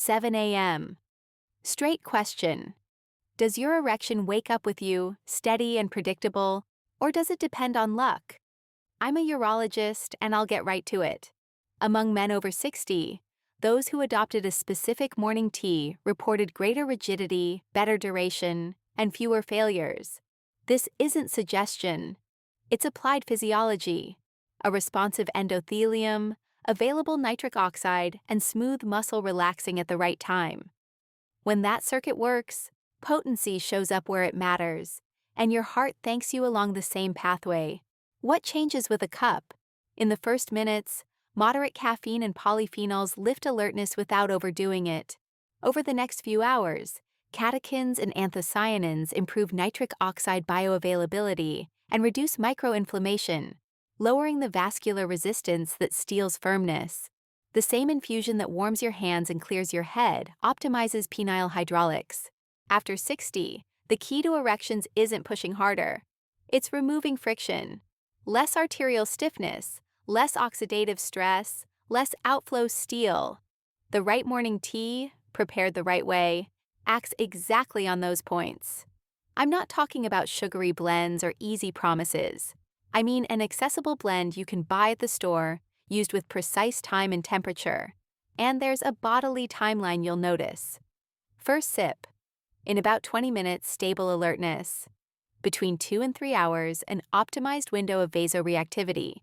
7 a.m. Straight question. Does your erection wake up with you, steady and predictable, or does it depend on luck? I'm a urologist, and I'll get right to it. Among men over 60, those who adopted a specific morning tea reported greater rigidity, better duration, and fewer failures. This isn't suggestion. It's applied physiology, a responsive endothelium, available nitric oxide, and smooth muscle relaxing at the right time. When that circuit works, potency shows up where it matters, and your heart thanks you along the same pathway. What changes with a cup? In the first minutes, moderate caffeine and polyphenols lift alertness without overdoing it. Over the next few hours, catechins and anthocyanins improve nitric oxide bioavailability and reduce microinflammation, lowering the vascular resistance that steals firmness. The same infusion that warms your hands and clears your head optimizes penile hydraulics. After 60, the key to erections isn't pushing harder. It's removing friction. Less arterial stiffness, less oxidative stress, less outflow steal. The right morning tea, prepared the right way, acts exactly on those points. I'm not talking about sugary blends or easy promises. I mean an accessible blend you can buy at the store, used with precise time and temperature. And there's a bodily timeline you'll notice. First sip. In about 20 minutes, stable alertness. Between 2 and 3 hours, an optimized window of vasoreactivity.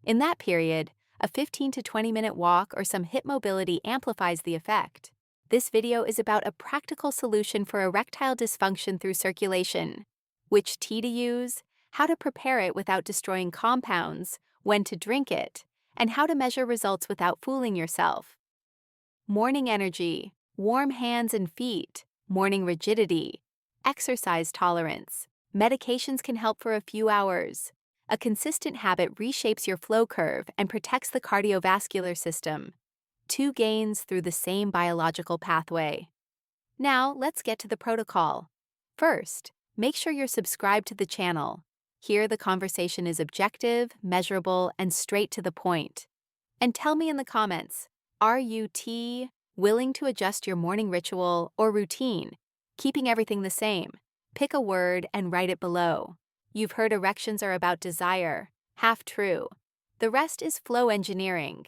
In that period, a 15 to 20-minute walk or some hip mobility amplifies the effect. This video is about a practical solution for erectile dysfunction through circulation. Which tea to use, how to prepare it without destroying compounds, when to drink it, and how to measure results without fooling yourself. Morning energy, warm hands and feet, morning rigidity, exercise tolerance. Medications can help for a few hours. A consistent habit reshapes your flow curve and protects the cardiovascular system. Two gains through the same biological pathway. Now, let's get to the protocol. First, make sure you're subscribed to the channel. Here, the conversation is objective, measurable, and straight to the point. And tell me in the comments, are you willing to adjust your morning ritual or routine, keeping everything the same? Pick a word and write it below. You've heard erections are about desire. Half true. The rest is flow engineering.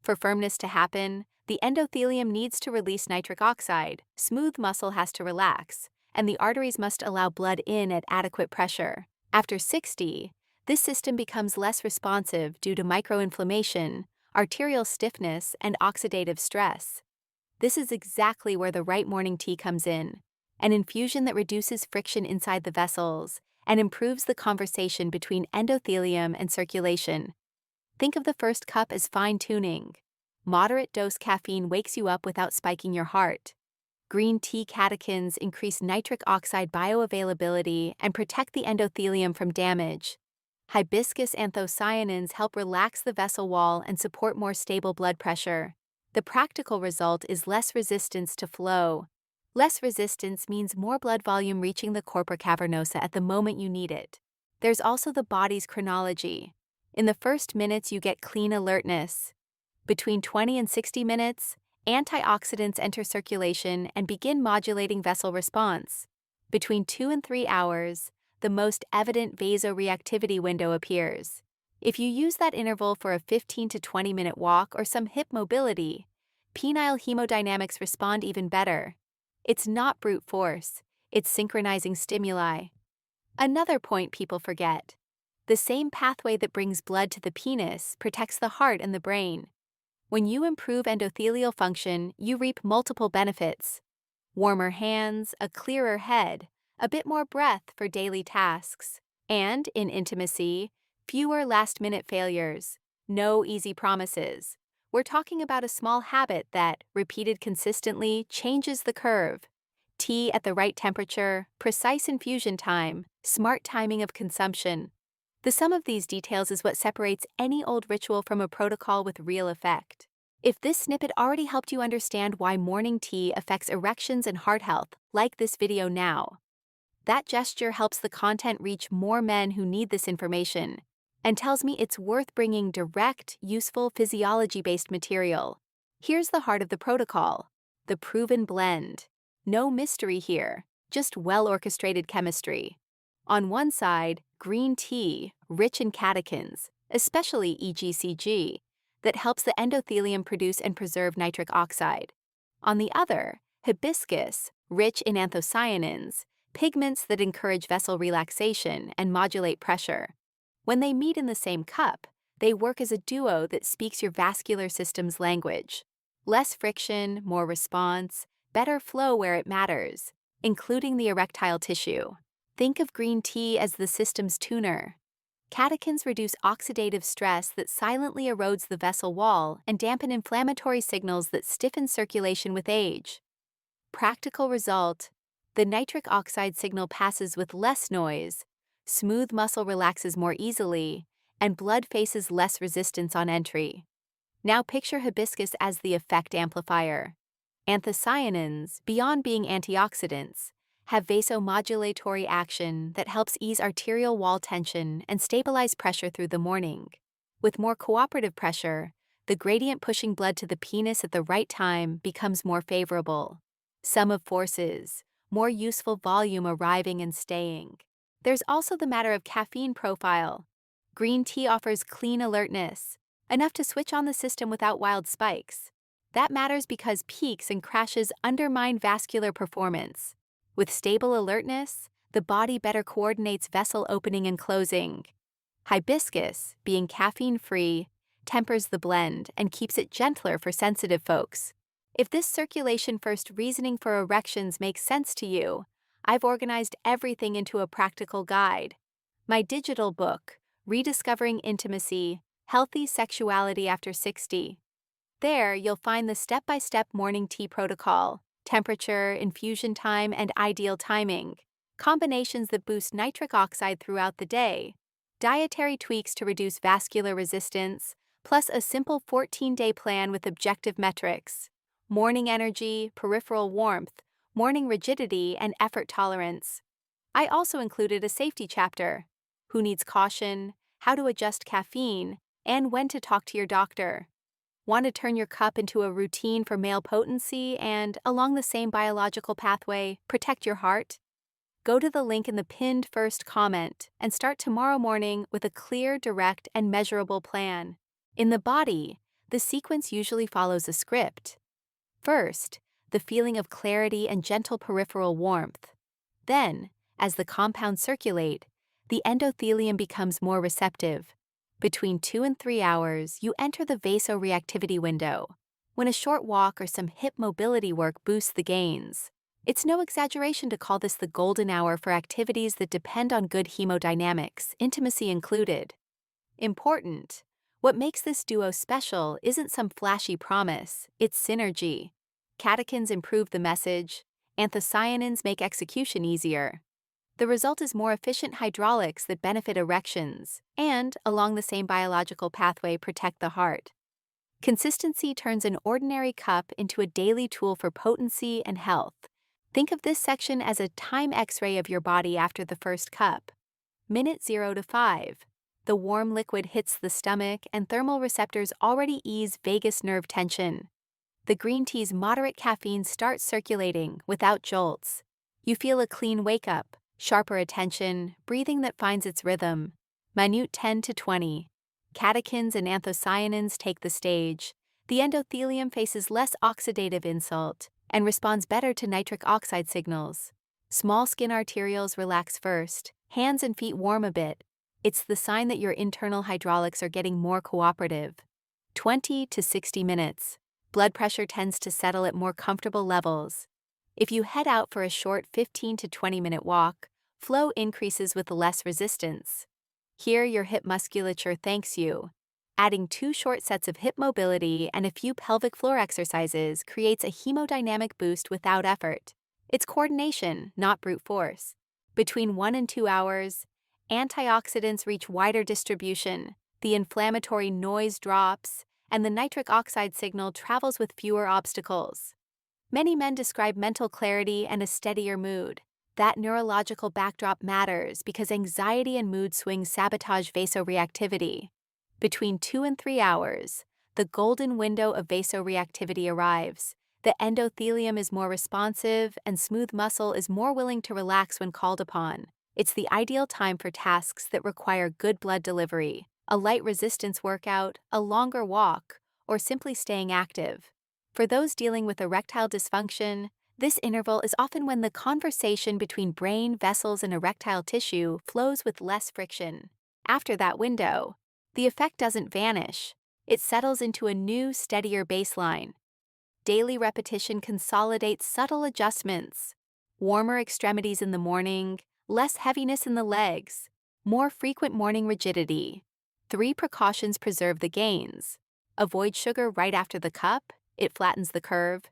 For firmness to happen, the endothelium needs to release nitric oxide, smooth muscle has to relax, and the arteries must allow blood in at adequate pressure. After 60, this system becomes less responsive due to microinflammation, arterial stiffness, and oxidative stress. This is exactly where the right morning tea comes in, an infusion that reduces friction inside the vessels and improves the conversation between endothelium and circulation. Think of the first cup as fine-tuning. Moderate dose caffeine wakes you up without spiking your heart. Green tea catechins increase nitric oxide bioavailability and protect the endothelium from damage. Hibiscus anthocyanins help relax the vessel wall and support more stable blood pressure. The practical result is less resistance to flow. Less resistance means more blood volume reaching the corpora cavernosa at the moment you need it. There's also the body's chronology. In the first minutes, you get clean alertness. Between 20 and 60 minutes, antioxidants enter circulation and begin modulating vessel response. Between 2 and 3 hours, the most evident vasoreactivity window appears. If you use that interval for a 15 to 20-minute walk or some hip mobility, penile hemodynamics respond even better. It's not brute force, it's synchronizing stimuli. Another point people forget. The same pathway that brings blood to the penis protects the heart and the brain. When you improve endothelial function, you reap multiple benefits. Warmer hands, a clearer head, a bit more breath for daily tasks, and, in intimacy, fewer last-minute failures. No easy promises. We're talking about a small habit that, repeated consistently, changes the curve. Tea at the right temperature, precise infusion time, smart timing of consumption. The sum of these details is what separates any old ritual from a protocol with real effect. If this snippet already helped you understand why morning tea affects erections and heart health, like this video now. That gesture helps the content reach more men who need this information, and tells me it's worth bringing direct, useful physiology-based material. Here's the heart of the protocol. the proven blend. No mystery here, just well-orchestrated chemistry. On one side, green tea, rich in catechins, especially EGCG, that helps the endothelium produce and preserve nitric oxide. On the other, hibiscus, rich in anthocyanins, pigments that encourage vessel relaxation and modulate pressure. When they meet in the same cup, they work as a duo that speaks your vascular system's language. Less friction, more response, better flow where it matters, including the erectile tissue. Think of green tea as the system's tuner. Catechins reduce oxidative stress that silently erodes the vessel wall and dampen inflammatory signals that stiffen circulation with age. Practical result: the nitric oxide signal passes with less noise, smooth muscle relaxes more easily, and blood faces less resistance on entry. Now picture hibiscus as the effect amplifier. Anthocyanins, beyond being antioxidants, have vasomodulatory action that helps ease arterial wall tension and stabilize pressure through the morning. With more cooperative pressure, the gradient pushing blood to the penis at the right time becomes more favorable. Sum of forces, more useful volume arriving and staying. There's also the matter of caffeine profile. Green tea offers clean alertness, enough to switch on the system without wild spikes. That matters because peaks and crashes undermine vascular performance. With stable alertness, the body better coordinates vessel opening and closing. Hibiscus, being caffeine-free, tempers the blend and keeps it gentler for sensitive folks. If this circulation-first reasoning for erections makes sense to you, I've organized everything into a practical guide. My digital book, Rediscovering Intimacy, Healthy Sexuality After 60. There, you'll find the step-by-step morning tea protocol, temperature, infusion time, and ideal timing, combinations that boost nitric oxide throughout the day, dietary tweaks to reduce vascular resistance, plus a simple 14-day plan with objective metrics: morning energy, peripheral warmth, morning rigidity, and effort tolerance. I also included a safety chapter: who needs caution, how to adjust caffeine, and when to talk to your doctor. Want to turn your cup into a routine for male potency and, along the same biological pathway, protect your heart? Go to the link in the pinned first comment and start tomorrow morning with a clear, direct, and measurable plan. In the body, the sequence usually follows a script. First, the feeling of clarity and gentle peripheral warmth. Then, as the compounds circulate, the endothelium becomes more receptive. Between 2 and 3 hours, you enter the vasoreactivity window, when a short walk or some hip mobility work boosts the gains. It's no exaggeration to call this the golden hour for activities that depend on good hemodynamics, intimacy included. Important: what makes this duo special isn't some flashy promise, it's synergy. Catechins improve the message, anthocyanins make execution easier. The result is more efficient hydraulics that benefit erections and, along the same biological pathway, protect the heart. Consistency turns an ordinary cup into a daily tool for potency and health. Think of this section as a time X-ray of your body after the first cup. Minute 0 to 5. The warm liquid hits the stomach and thermal receptors already ease vagus nerve tension. The green tea's moderate caffeine starts circulating without jolts. You feel a clean wake-up, sharper attention, breathing that finds its rhythm. Minute 10 to 20. Catechins and anthocyanins take the stage. The endothelium faces less oxidative insult and responds better to nitric oxide signals. Small skin arterioles relax first, hands and feet warm a bit. It's the sign that your internal hydraulics are getting more cooperative. 20 to 60 minutes. Blood pressure tends to settle at more comfortable levels. If you head out for a short 15 to 20-minute walk, flow increases with less resistance. Here, your hip musculature thanks you. Adding 2 short sets of hip mobility and a few pelvic floor exercises creates a hemodynamic boost without effort. It's coordination, not brute force. Between 1 and 2 hours, antioxidants reach wider distribution, the inflammatory noise drops, and the nitric oxide signal travels with fewer obstacles. Many men describe mental clarity and a steadier mood. That neurological backdrop matters because anxiety and mood swings sabotage vasoreactivity. Between 2 and 3 hours, the golden window of vasoreactivity arrives. The endothelium is more responsive, and smooth muscle is more willing to relax when called upon. It's the ideal time for tasks that require good blood delivery, a light resistance workout, a longer walk, or simply staying active. For those dealing with erectile dysfunction, this interval is often when the conversation between brain, vessels, and erectile tissue flows with less friction. After that window, the effect doesn't vanish. It settles into a new, steadier baseline. Daily repetition consolidates subtle adjustments. Warmer extremities in the morning, less heaviness in the legs, more frequent morning rigidity. 3 precautions preserve the gains. Avoid sugar right after the cup, it flattens the curve.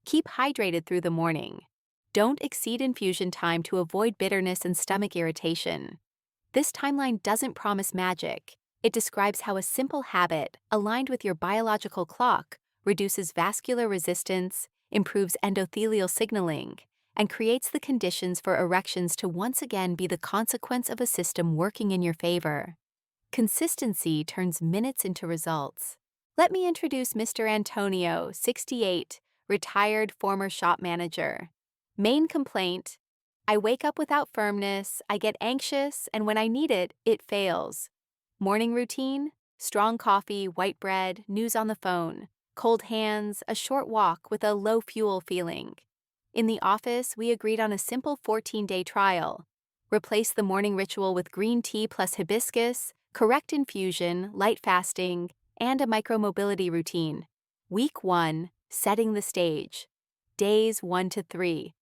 Keep hydrated through the morning. Don't exceed infusion time to avoid bitterness and stomach irritation. This timeline doesn't promise magic. It describes how a simple habit, aligned with your biological clock, reduces vascular resistance, improves endothelial signaling, and creates the conditions for erections to once again be the consequence of a system working in your favor. Consistency turns minutes into results. Let me introduce Mr. Antonio, 68, retired former shop manager. Main complaint: I wake up without firmness, I get anxious, and when I need it, it fails. Morning routine: strong coffee, white bread, news on the phone, cold hands, a short walk with a low fuel feeling. In the office, we agreed on a simple 14-day trial. Replace the morning ritual with green tea plus hibiscus, correct infusion, light fasting, and a micromobility routine. Week 1, setting the stage. Days 1 to 3.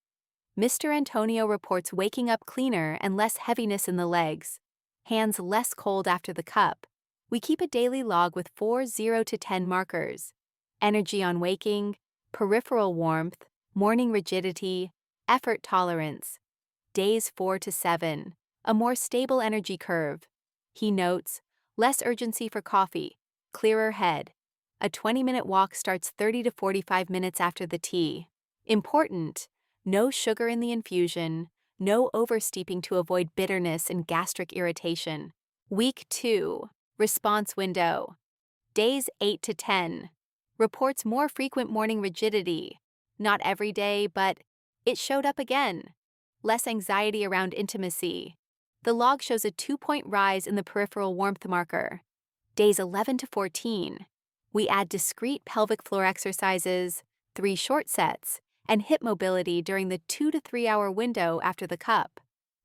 Mr. Antonio reports waking up cleaner and less heaviness in the legs. Hands less cold after the cup. We keep a daily log with 4 0 to 10 markers. Energy on waking, peripheral warmth, morning rigidity, effort tolerance. Days 4 to 7. A more stable energy curve. He notes, less urgency for coffee, clearer head. A 20-minute walk starts 30 to 45 minutes after the tea. Important: no sugar in the infusion, no oversteeping to avoid bitterness and gastric irritation. Week 2, response window. Days 8 to 10. Reports more frequent morning rigidity. Not every day, but it showed up again. Less anxiety around intimacy. The log shows a 2-point rise in the peripheral warmth marker. Days 11 to 14. We add discrete pelvic floor exercises, 3 short sets, and hip mobility during the 2 to 3 hour window after the cup.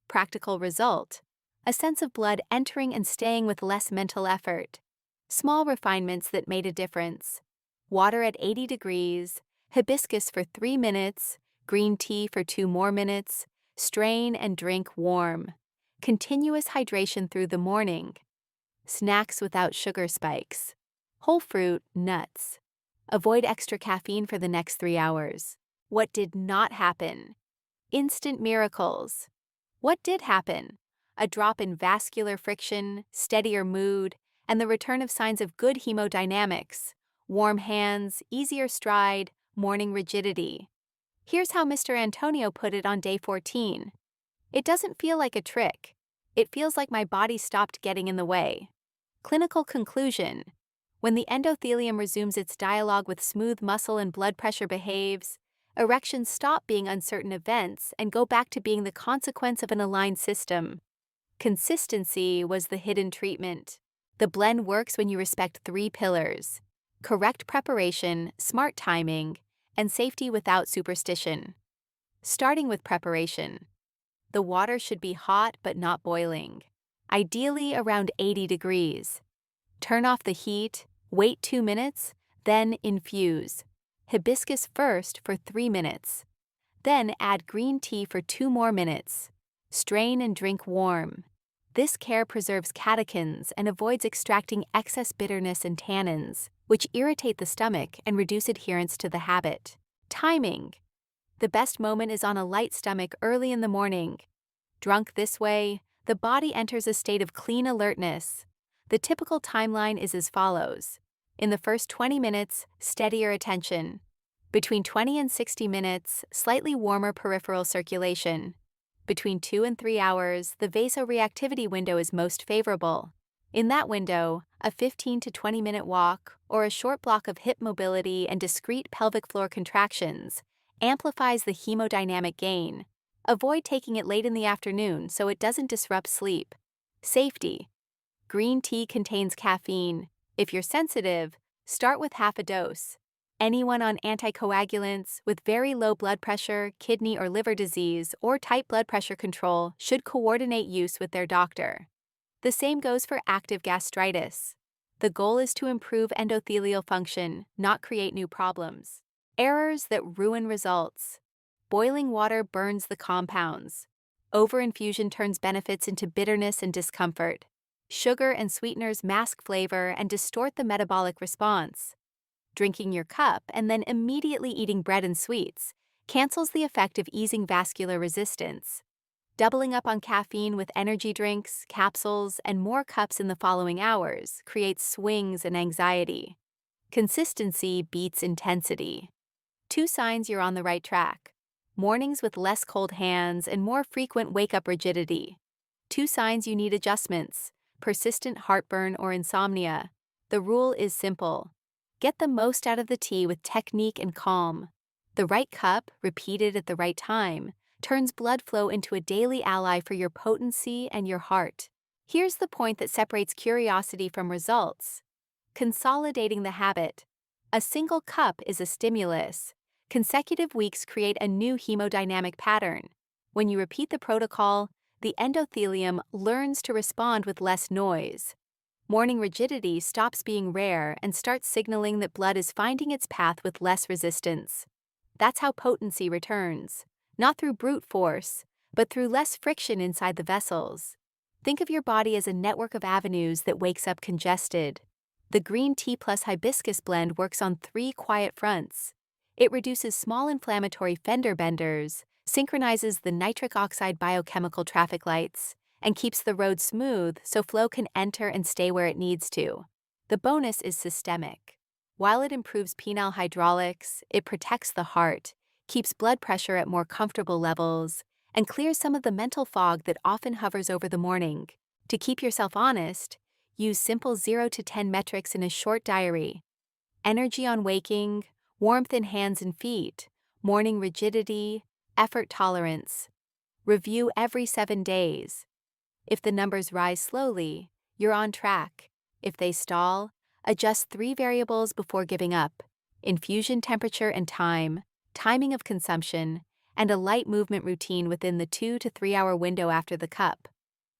Practical result: a sense of blood entering and staying with less mental effort. Small refinements that made a difference. Water at 80 degrees, hibiscus for 3 minutes, green tea for 2 more minutes, strain and drink warm. Continuous hydration through the morning. Snacks without sugar spikes. Whole fruit, nuts. Avoid extra caffeine for the next 3 hours. What did not happen? Instant miracles. What did happen? A drop in vascular friction, steadier mood, and the return of signs of good hemodynamics. Warm hands, easier stride, morning rigidity. Here's how Mr. Antonio put it on day 14. It doesn't feel like a trick. It feels like my body stopped getting in the way. Clinical conclusion: when the endothelium resumes its dialogue with smooth muscle and blood pressure behaves, erections stop being uncertain events and go back to being the consequence of an aligned system. Consistency was the hidden treatment. The blend works when you respect 3 pillars: correct preparation, smart timing, and safety without superstition. Starting with preparation. The water should be hot but not boiling, ideally around 80 degrees. Turn off the heat, wait 2 minutes, then infuse. Hibiscus first for 3 minutes. Then add green tea for 2 more minutes. Strain and drink warm. This care preserves catechins and avoids extracting excess bitterness and tannins, which irritate the stomach and reduce adherence to the habit. Timing. The best moment is on a light stomach early in the morning. Drunk this way, the body enters a state of clean alertness. The typical timeline is as follows. In the first 20 minutes, steadier attention. Between 20 and 60 minutes, slightly warmer peripheral circulation. Between 2 and 3 hours, the vasoreactivity window is most favorable. In that window, a 15 to 20-minute walk or a short block of hip mobility and discrete pelvic floor contractions amplifies the hemodynamic gain. Avoid taking it late in the afternoon so it doesn't disrupt sleep. Safety. Green tea contains caffeine. If you're sensitive, start with half a dose. Anyone on anticoagulants with very low blood pressure, kidney or liver disease, or tight blood pressure control should coordinate use with their doctor. The same goes for active gastritis. The goal is to improve endothelial function, not create new problems. Errors that ruin results. Boiling water burns the compounds. Overinfusion turns benefits into bitterness and discomfort. Sugar and sweeteners mask flavor and distort the metabolic response. Drinking your cup and then immediately eating bread and sweets cancels the effect of easing vascular resistance. Doubling up on caffeine with energy drinks, capsules, and more cups in the following hours creates swings and anxiety. Consistency beats intensity. 2 signs you're on the right track. Mornings with less cold hands and more frequent wake-up rigidity. 2 signs you need adjustments. Persistent heartburn or insomnia. The rule is simple. Get the most out of the tea with technique and calm. The right cup, repeated at the right time, turns blood flow into a daily ally for your potency and your heart. Here's the point that separates curiosity from results. Consolidating the habit. A single cup is a stimulus. Consecutive weeks create a new hemodynamic pattern. When you repeat the protocol, the endothelium learns to respond with less noise. Morning rigidity stops being rare and starts signaling that blood is finding its path with less resistance. That's how potency returns. Not through brute force, but through less friction inside the vessels. Think of your body as a network of avenues that wakes up congested. The green tea plus hibiscus blend works on 3 quiet fronts. It reduces small inflammatory fender benders, synchronizes the nitric oxide biochemical traffic lights, and keeps the road smooth so flow can enter and stay where it needs to. The bonus is systemic. While it improves penile hydraulics, it protects the heart, keeps blood pressure at more comfortable levels, and clears some of the mental fog that often hovers over the morning. To keep yourself honest, use simple 0 to 10 metrics in a short diary. Energy on waking, warmth in hands and feet, morning rigidity, effort tolerance. Review every 7 days. If the numbers rise slowly, you're on track. If they stall, adjust 3 variables before giving up: infusion temperature and time, timing of consumption, and a light movement routine within the 2 to 3 hour window after the cup.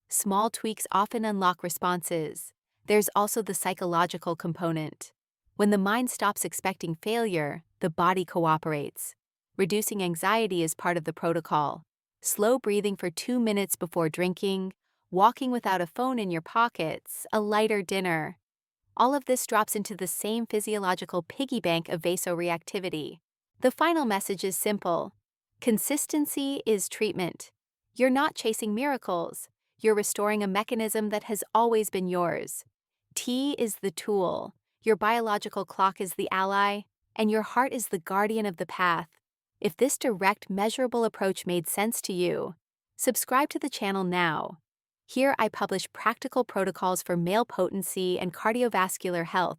Small tweaks often unlock responses. There's also the psychological component. When the mind stops expecting failure, the body cooperates. Reducing anxiety is part of the protocol. Slow breathing for 2 minutes before drinking, walking without a phone in your pockets, a lighter dinner. All of this drops into the same physiological piggy bank of vasoreactivity. The final message is simple. Consistency is treatment. You're not chasing miracles. You're restoring a mechanism that has always been yours. Tea is the tool. Your biological clock is the ally, and your heart is the guardian of the path. If this direct, measurable approach made sense to you, subscribe to the channel now. Here I publish practical protocols for male potency and cardiovascular health.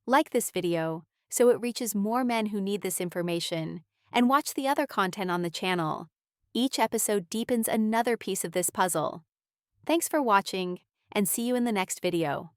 Like this video so it reaches more men who need this information, and watch the other content on the channel. Each episode deepens another piece of this puzzle. Thanks for watching, and see you in the next video.